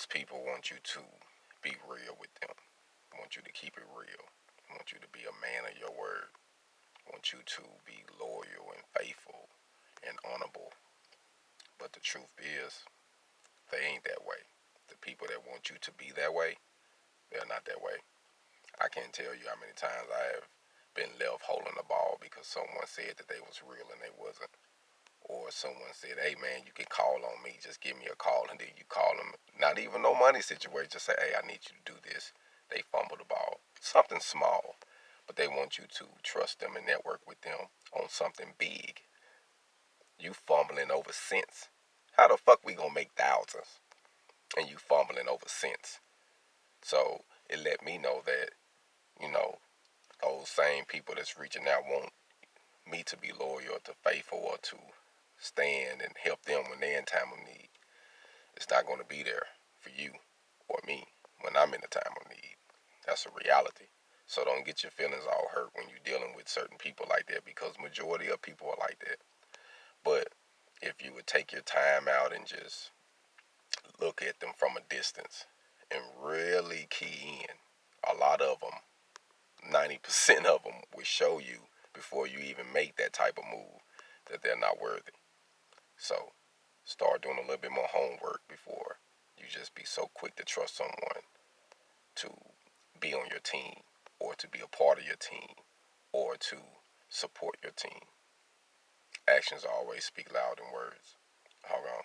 Most people want you to be real with them. Want you to keep it real. Want you to be a man of your word. Want you to be loyal and faithful and honorable. But the truth is, they ain't that way. The people that want you to be that way, they're not that way. I can't tell you how many times I have been left holding the ball because someone said that they was real and they wasn't. Or someone said, hey man, you can call on me, just give me a call, and then you call them, not even no money situation, just say, hey, I need you to do this. They fumble the ball. Something small, but they want you to trust them and network with them on something big. You fumbling over cents. How the fuck we gonna make thousands and you fumbling over cents? So it let me know that, you know, those same people that's reaching out want me to be loyal or to faithful or to stand and help them when they're in time of need. It's not going to be there for you or me when I'm in a time of need. That's a reality. So don't get your feelings all hurt when you're dealing with certain people like that, because majority of people are like that. But if you would take your time out and just look at them from a distance and really key in, a lot of them, 90% of them will show you before you even make that type of move that they're not worthy. So start doing a little bit more homework before you just be so quick to trust someone to be on your team or to be a part of your team or to support your team. Actions always speak louder than words. Hold on.